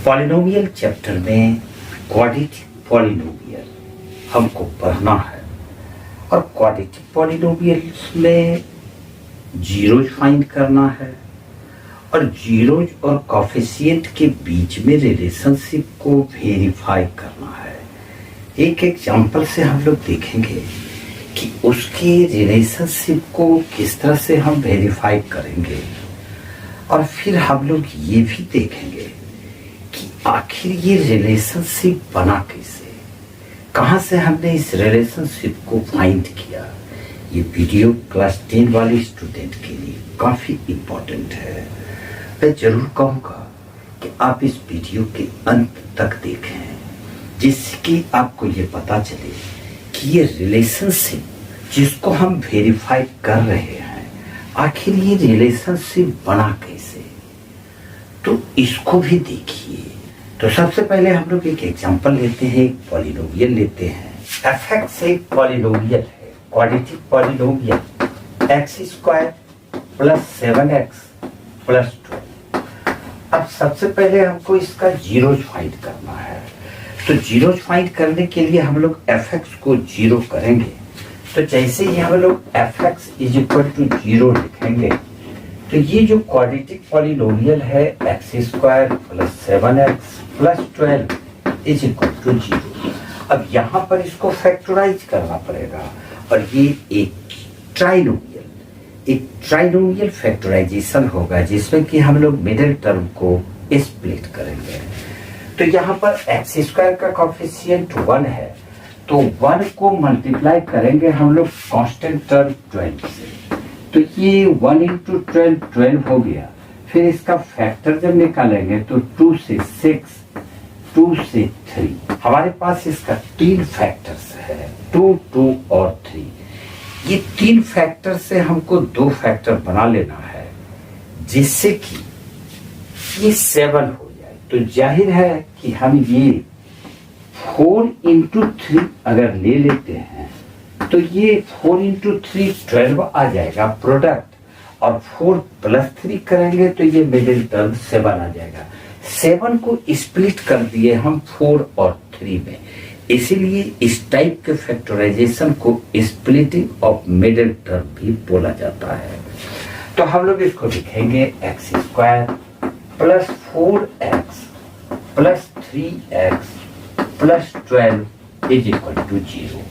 Polynomial chapter में quadratic polynomial हमको पढ़ना है और क्वाड्रेटिक पॉलिनोमियल में जीरोज फाइंड करना है और जीरोज और कोफिशिएंट के बीच में रिलेशनशिप को वेरीफाई करना है। एक एग्जांपल से हम लोग देखेंगे कि उसके रिलेशनशिप को किस तरह से हम वेरीफाई करेंगे और फिर हम लोग ये भी देखेंगे कि आखिर ये रिलेशनशिप बना कैसे, कहाँ से हमने इस रिलेशनशिप को फाइंड किया। ये वीडियो क्लास 10 वाले स्टूडेंट के लिए काफ़ी इम्पोर्टेंट है। मैं जरूर कहूँगा कि आप इस वीडियो के अंत तक देखें जिसकी आपको ये पता चले कि ये रिलेशनशिप जिसको हम वेरीफाई कर रहे हैं आखिर ये रिलेशनशिप बना कैसे, तो इसको भी देखिए। तो सबसे पहले हम लोग एक एग्जांपल लेते हैं, एक पॉलिनोमियल लेते हैं। f(x) एक पॉलिनोमियल है, क्वाड्रेटिक पॉलिनोमियल x² + 7x + 12। अब सबसे पहले हमको इसका जीरोज फाइंड करना है। तो जीरोज फाइंड करने के लिए हम लोग f(x) को जीरो करेंगे। तो जैसे ही हम लोग f(x) = 0 लिखेंगे तो ये जो क्वाड्रेटिक पॉलिनोमियल है x² + 7x + 12 = 0। अब यहाँ पर इसको फैक्टराइज करना पड़ेगा और ये एक ट्राइनोमियल फैक्टराइजेशन होगा जिसमें कि हम लोग मिडिल टर्म को स्प्लिट करेंगे। तो यहाँ पर x² का कोफिशिएंट 1 है तो 1 को मल्टीप्लाई करेंगे हम लोग कांस्टेंट टर्म 12 से। तो ये 1 × 12 12 हो गया। फिर इसका फैक्टर जब निकालेंगे तो 2 से 6, 2 से 3। हमारे पास इसका 3 फैक्टर्स है, 2, 2 और 3। ये 3 फैक्टर से हमको 2 फैक्टर बना लेना है जिससे कि ये 7 हो जाए। तो जाहिर है कि हम ये 4 × 3 अगर ले लेते हैं तो ये 4 × 3 12 आ जाएगा प्रोडक्ट, और 4 + 3 करेंगे तो ये मिडिल टर्म 7 आ जाएगा। 7 को स्प्लिट कर दिए हम 4 और 3 में, इसीलिए इस टाइप के फैक्टराइजेशन को स्प्लिटिंग ऑफ मिडिल टर्म भी बोला जाता है। तो हम लोग इसको लिखेंगे x² + 4x + 3x + 12 = 0।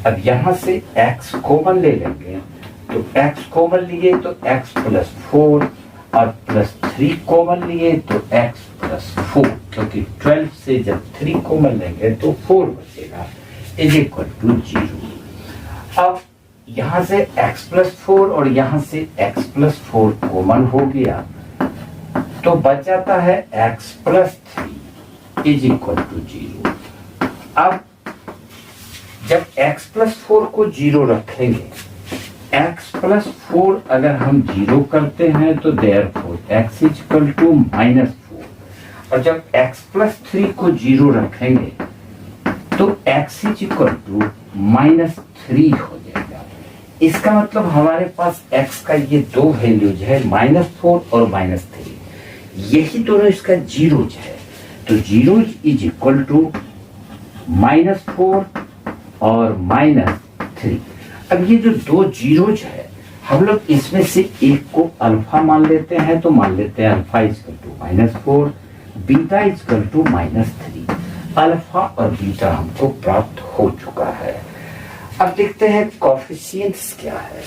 अब यहाँ से x कॉमन ले लेंगे तो x कॉमन लिए तो x + 4 और +3 कॉमन लिए तो x + 4, क्योंकि 12 से जब 3 कॉमन लेंगे तो 4 बचेगा = 0। अब यहाँ से x + 4 और यहाँ से x + 4 कॉमन हो गया तो बच जाता है x + 3 = 0। अब जब x + 4 को 0 रखेंगे, x + 4 अगर हम 0 करते हैं तो therefore x = -4, और जब x + 3 को 0 रखेंगे तो x = -3 हो जाएगा। इसका मतलब हमारे पास x का ये 2 वैल्यूज है, -4 और -3, यही दोनों इसका जीरोज है। तो जीरोज = -4 और -3। अब ये जो 2 जीरोज है हम लोग इसमें से एक को अल्फा मान लेते हैं, तो मान लेते हैं अल्फा = -4, बीटा = -3। अल्फा और बीटा हमको प्राप्त हो चुका है। अब देखते हैं कोफिशिएंट्स क्या है।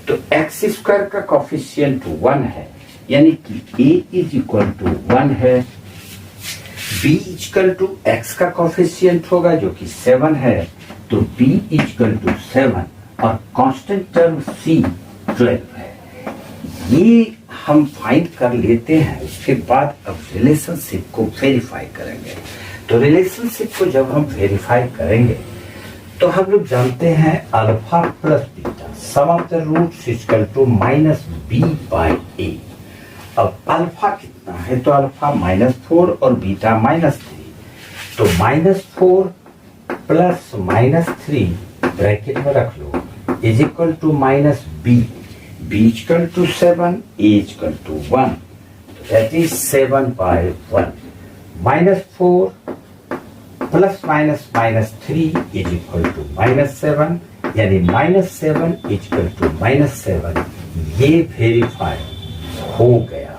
तो x² का कोफिशिएंट 1 है, यानी कि a = 1 है। b = x का कोफिशिएंट होगा जो कि 7 है, तो b = 7 और कांस्टेंट टर्म c 12 है। ये हम फाइंड कर लेते हैं। उसके बाद अब रिलेशनशिप को वेरीफाई करेंगे। तो रिलेशनशिप को जब हम वेरीफाई करेंगे तो हम लोग जानते हैं alpha + beta sum of the roots -b/a। अब अल्फा कितना है, तो अल्फा -4 और बीटा -3, तो -4 + -3 ब्रैकेट में रख लो =-b, b = 7, a = 1, that is 7/1। -4 plus -3 is equal to -7, यानी -7 इज इक्वल टू -7, ये वेरीफाई हो गया।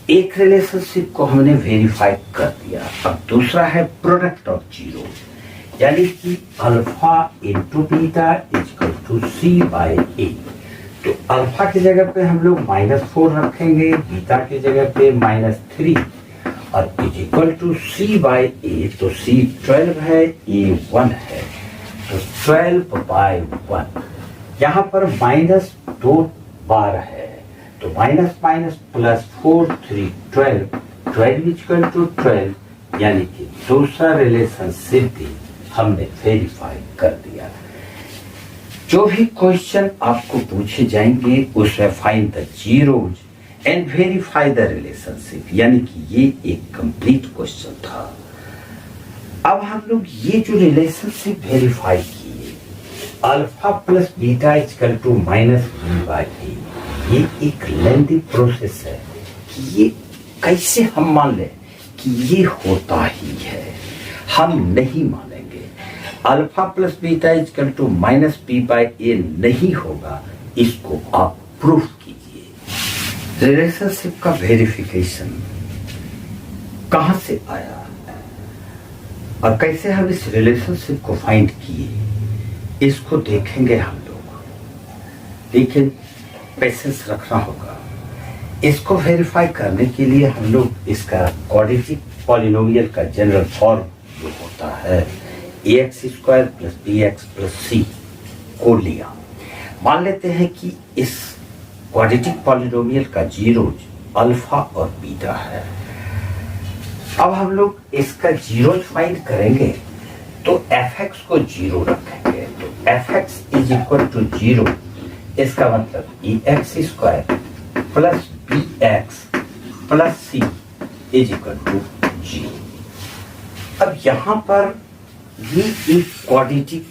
एक रिलेशनशिप को हमने वेरीफाई कर दिया। अब दूसरा है प्रोडक्ट ऑफ जीरो, यानी कि alpha into beta is equal to c by a. तो अल्फा की जगह पे हम लोग -4 रखेंगे, बीटा की जगह पे -3 और is equal to c by a. तो सी 12 है, ए 1 है, तो 12/1। यहाँ पर -2 बार है, तो minus minus plus 4 3 12, 12 equal to 12, यानी कि दूसरा रिलेशनशिप भी हमने वेरीफाई कर दिया। जो भी क्वेश्चन आपको पूछे जाएंगे उसमें find the zeros and verify the relationship, यानी कि ये एक कंप्लीट क्वेश्चन था। अब हम लोग ये जो रिलेशनशिप वेरीफाई किए, alpha plus beta equal to -b/a, ये एक लेंथी प्रोसेस है कि ये कैसे हम मान लें कि ये होता ही है। हम नहीं मानेंगे alpha plus beta equal to -b/a नहीं होगा, इसको आप प्रूफ कीजिए। रिलेशनशिप का वेरिफिकेशन कहां से आया और कैसे हम इस रिलेशनशिप को फाइंड किए, इसको देखेंगे हम लोग, लेकिन पेशेंस रखना होगा। इसको वेरीफाई करने के लिए हम लोग इसका क्वाड्रेटिक पॉलिनोमियल का जनरल फॉर्म जो होता है ax² + bx + c को लिया। मान लेते हैं कि इस क्वाड्रेटिक पॉलिनोमियल का जीरोज अल्फा और बीटा है। अब हम लोग इसका जीरोज फाइंड करेंगे तो fx को 0 रखेंगे, तो fx इज इक्वल टू 0, इसका मतलब ax² plus bx plus c is equal to 0। अब यहां पर ये एक क्वाड्रेटिक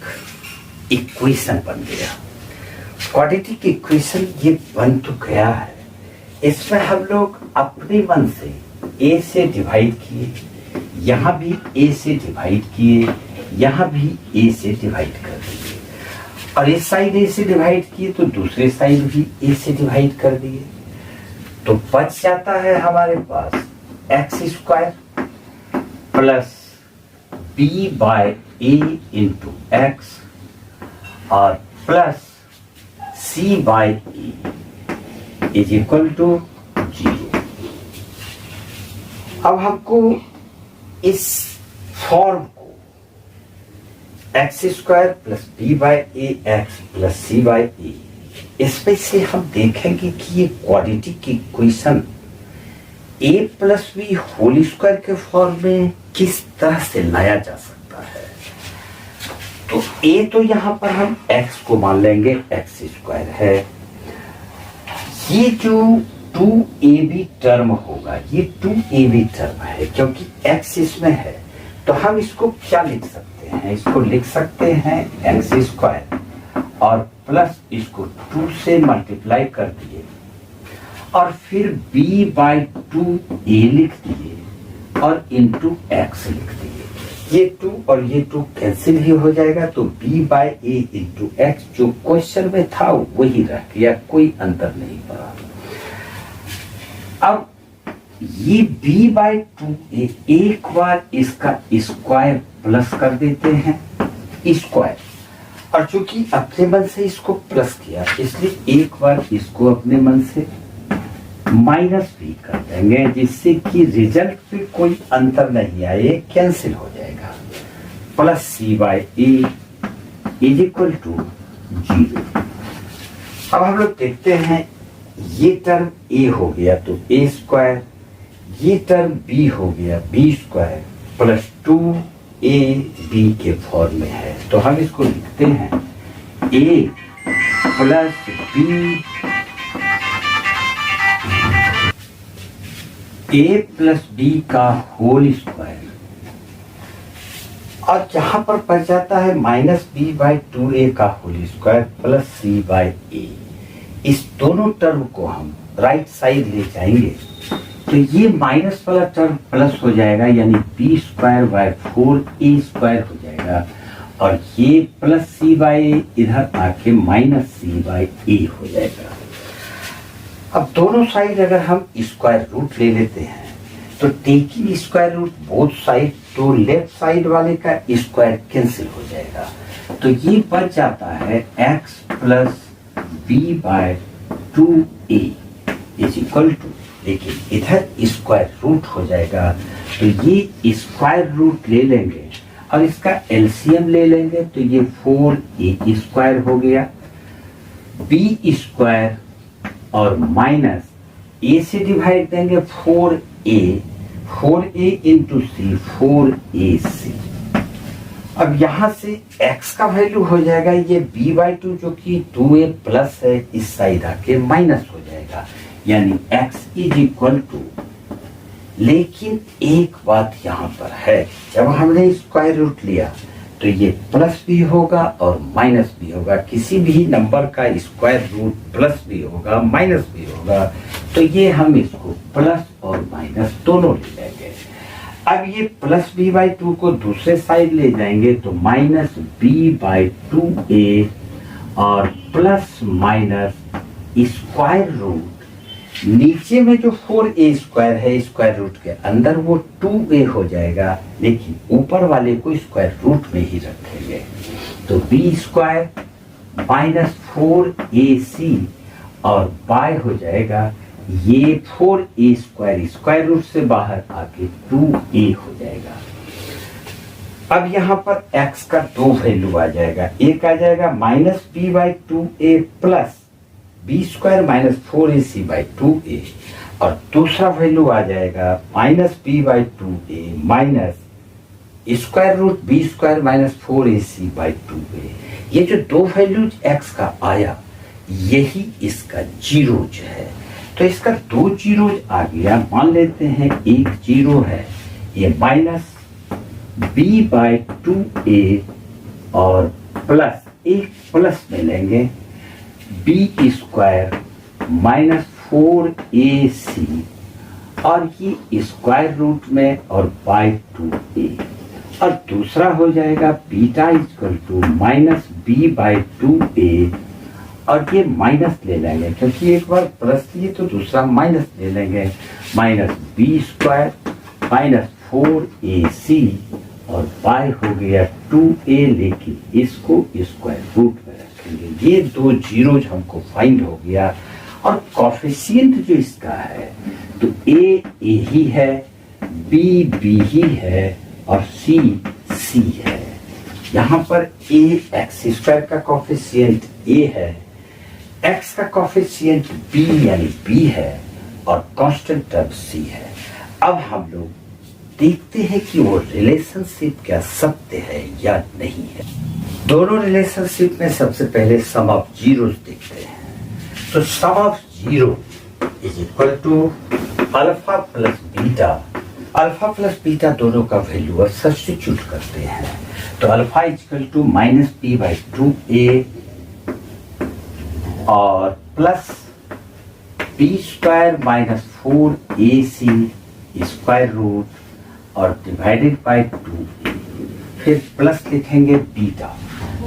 इक्वेशन बन गया। क्वाड्रेटिक इक्वेशन ये बन तो गया है, इसमें हम लोग अपने मन से a से डिवाइड किए, यहाँ भी a से डिवाइड किए, यहाँ भी a से डिवाइड कर दिए, और इस साइड a से डिवाइड किए तो दूसरे साइड भी a से डिवाइड कर दिए। तो बच जाता है हमारे पास x² plus b/a into x और plus c/a is equal to 0। अब हमको इस फॉर्म को x² plus b/ax plus c/a, इसमें से हम देखेंगे कि ये quadratic equation a plus b whole square के फॉर्म में किस तरह से लाया जा सकता है। तो a तो यहां पर हम x को मान लेंगे x² है, ये जो 2ab टर्म होगा ये 2ab टर्म है, क्योंकि x इसमें है तो हम इसको क्या लिख सकते हैं, इसको लिख सकते हैं x² और प्लस इसको 2 से मल्टीप्लाई कर दिए और फिर b/2a लिख दिए और इंटू x लिख दिए। ये 2 और ये 2 कैंसिल ही हो जाएगा, तो b/a इंटू x जो क्वेश्चन में था वही रह गया, कोई अंतर नहीं पड़ा। अब ये b/2a एक बार इसका स्क्वायर प्लस कर देते हैं स्क्वायर, और चूंकि अपने मन से इसको प्लस किया इसलिए एक बार इसको अपने मन से माइनस भी कर देंगे, जिससे कि रिजल्ट पे कोई अंतर नहीं आए, कैंसिल हो जाएगा। Plus c/a is equal to 0। अब हम लोग देखते हैं ये टर्म a हो गया तो a², ये टर्म b हो गया b² प्लस 2ab के फॉर्म में है, तो हम इसको लिखते हैं a plus b a plus b का होल स्क्वायर, और यहां पर पड़ जाता है -b/2a का होल स्क्वायर प्लस c/a। इस दोनों टर्म को हम राइट साइड ले जाएंगे तो ये माइनस वाला टर्म प्लस हो जाएगा, यानी B square by 4a square हो जाएगा, और ये प्लस सी बाई इधर आके माइनस सी बाई ए हो जाएगा। अब दोनों साइड अगर हम स्क्वायर रूट ले लेते हैं तो taking square root both side, तो लेफ्ट साइड वाले का स्क्वायर कैंसिल हो जाएगा, तो ये बच जाता है x plus b by 2a is equal to, लेकिन इधर स्क्वायर रूट हो जाएगा, तो ये स्क्वायर रूट ले लेंगे और इसका एलसीएम ले लेंगे, तो ये 4a स्क्वायर हो गया, b स्क्वायर और माइनस a से डिवाइड देंगे 4a इंटू सी 4ac। अब यहां से x का वैल्यू हो जाएगा ये b बाई 2 जो कि 2a प्लस है, इस साइड आके माइनस हो जाएगा, यानी x इज इक्वल टू, लेकिन एक बात यहाँ पर है, जब हमने स्क्वायर रूट लिया तो ये प्लस भी होगा और माइनस भी होगा, किसी भी नंबर का स्क्वायर रूट प्लस भी होगा माइनस भी होगा, तो ये हम इसको प्लस और माइनस दोनों ले लेंगे। अब ये प्लस बी बाई 2 को दूसरे साइड ले जाएंगे तो माइनस बी बाई 2a और प्लस माइनस स्क्वायर रूट, नीचे में जो 4a स्क्वायर है स्क्वायर रूट के अंदर वो 2a हो जाएगा, लेकिन ऊपर वाले को स्क्वायर रूट में ही रखेंगे, तो b स्क्वायर माइनस 4ac और बाय हो जाएगा ये 4a स्क्वायर, स्क्वायर रूट से बाहर आके 2a हो जाएगा। अब यहाँ पर x का दो वैल्यू आ जाएगा, एक आ जाएगा minus b by 2a plus b square minus 4ac by 2a, और दूसरा वैल्यू आ जाएगा minus b by 2a minus square root b square minus 4ac by 2a। ये जो दो वैल्यूज x का आया यही इसका जीरोज है, तो इसका दो जीरोज आ गया, मान लेते हैं एक जीरो है, ये माइनस b बाई 2a और प्लस एक प्लस में लेंगे बी स्क्वायर माइनस 4ac और ये स्क्वायर रूट में और बाई 2a, और दूसरा हो जाएगा beta equal to minus b by 2a, और ये माइनस ले लेंगे क्योंकि एक बार प्लस लिए तो दूसरा माइनस ले लेंगे, minus b square minus 4ac और बाय हो गया 2a, लेकिन इसको स्क्वायर रूट में रखेंगे। ये दो जीरोज हमको फाइंड हो गया, और कोफिशिएंट जो इसका है तो a ही है, b ही है और c है। यहाँ पर a x स्क्वायर का कोफिशिएंट a है, x का कोफिशिएंट b यानी b है और कांस्टेंट टर्म c है। अब हम लोग देखते हैं कि वो रिलेशनशिप क्या सत्य है या नहीं है। दोनों रिलेशनशिप में सबसे पहले सम ऑफ जीरोस देखते हैं, तो sum of zero is equal to alpha plus beta. Alpha plus beta दोनों का वैल्यू अब सब्स्टिट्यूट करते हैं, तो alpha equal to minus b by 2a और plus b square minus 4ac square root और डिवाइडेड बाई 2a, फिर plus लिखेंगे बीटा,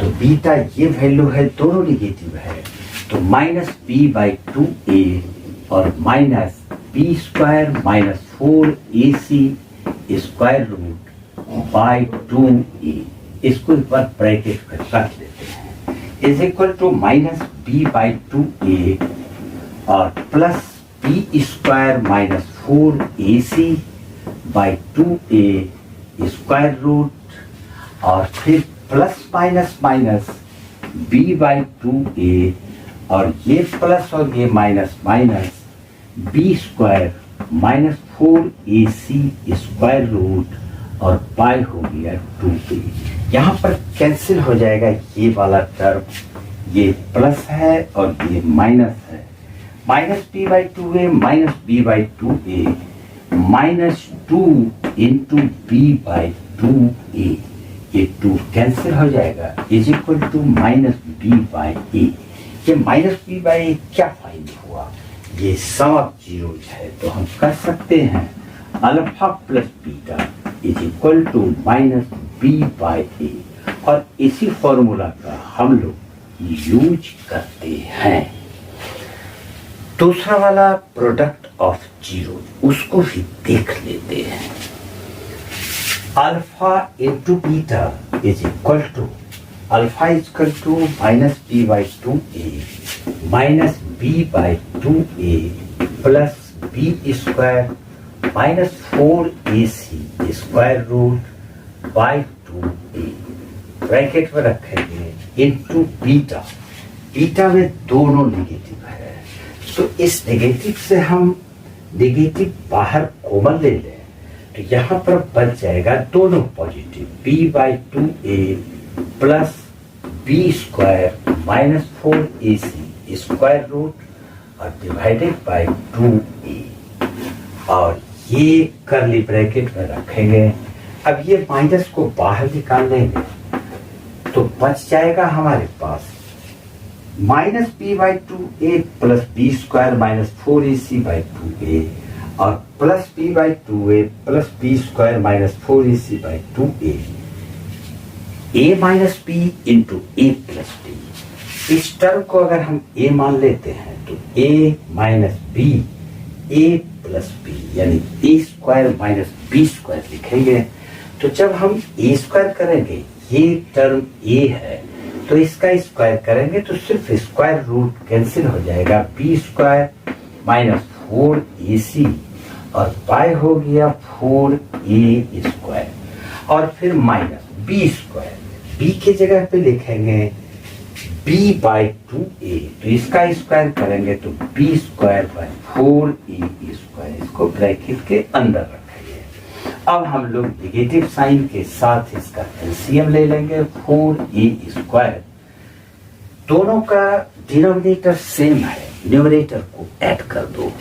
तो बीटा ये वैल्यू है, दोनों निगेटिव है, तो माइनस बी बाई 2a और minus b square minus 4ac square root by 2a, इसको एक बार ब्रैकेट में रख देते हैं, is equal to minus b by 2a और plus b square minus 4ac by 2a square root और फिर plus minus minus b by 2a और ये प्लस और ये minus minus b square minus 4ac square root और पाई हो गया 2a। यहाँ पर कैंसिल हो जाएगा ये वाला टर्म, ये प्लस है और ये माइनस है, minus b by 2a minus b by 2a minus 2 into b by 2a, ये 2 कैंसिल हो जाएगा, is equal to minus b by a। ये माइनस b बाई a क्या फाइंड हुआ, ये सम ऑफ जीरोज है, तो हम कर सकते हैं alpha plus beta is equal to minus b by a, और इसी फॉर्मूला का हम लोग यूज करते हैं। दूसरा वाला प्रोडक्ट ऑफ जीरो, उसको भी देख लेते हैं। Alpha into beta is equal to alpha is equal to minus b by two a minus b by two a plus b square minus 4ac square root by 2a bracket में रखेंगे into beta. Beta में दोनों negative है, तो इस negative से हम negative बाहर कॉमन ले लें, तो यहाँ पर बच जाएगा दोनों positive b by 2a plus b square minus 4ac square root और डिवाइडेड बाई 2a, और ये करली ब्रैकेट में रखेंगे। अब ये माइनस को बाहर निकाल लेंगे तो बच जाएगा हमारे पास minus b by 2a plus b square minus 4ac by 2a और plus b by 2a plus b square minus 4ac by 2a, a minus b into a plus b. इस टर्म को अगर हम a मान लेते हैं तो a minus b a plus b यानी a square minus b square लिखेंगे। तो जब हम ए स्क्वायर करेंगे, ये टर्म ए है तो इसका स्क्वायर करेंगे तो सिर्फ स्क्वायर रूट कैंसिल हो जाएगा, बी स्क्वायर माइनस 4ac और बाय हो गया 4a स्क्वायर और फिर माइनस बी स्क्वायर, बी की जगह पे लिखेंगे b बाई 2a, तो इसका स्क्वायर करेंगे तो b square by 4a square, इसको ब्रैकेट के अंदर रखेंगे। अब हम लोग नेगेटिव साइन के साथ इसका एलसीएम ले लेंगे 4a स्क्वायर। दोनों का डिनोमिनेटर सेम है, न्यूमरेटर को ऐड कर दो,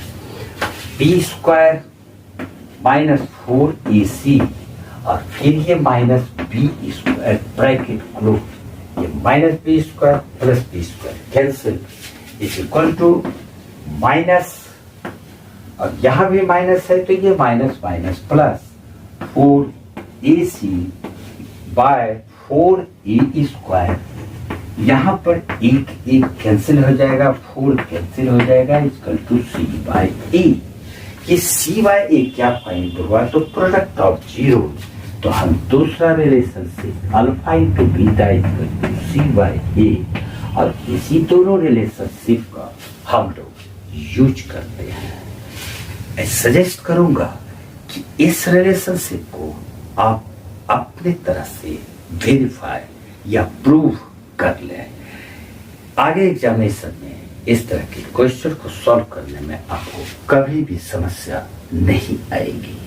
b स्क्वायर माइनस 4ac और फिर ये minus b square bracket close, ये minus b square plus b square cancel is equal to minus, और यहां भी माइनस है तो ये minus minus plus 4ac by 4a square, यहां पर एक कैंसिल हो जाएगा, 4 कैंसिल हो जाएगा equal to c by a। ये c बाय a क्या फाइंड हुआ, तो प्रोडक्ट ऑफ जीरो, तो हम दूसरा relationship alpha into beta equal to c by a, और इसी दोनों रिलेशनशिप का हम लोग यूज करते हैं। मैं सजेस्ट करूंगा कि इस रिलेशनशिप को आप अपने तरह से वेरीफाई या प्रूव कर लें। आगे एग्जामिनेशन में इस तरह के क्वेश्चन को सॉल्व करने में आपको कभी भी समस्या नहीं आएगी।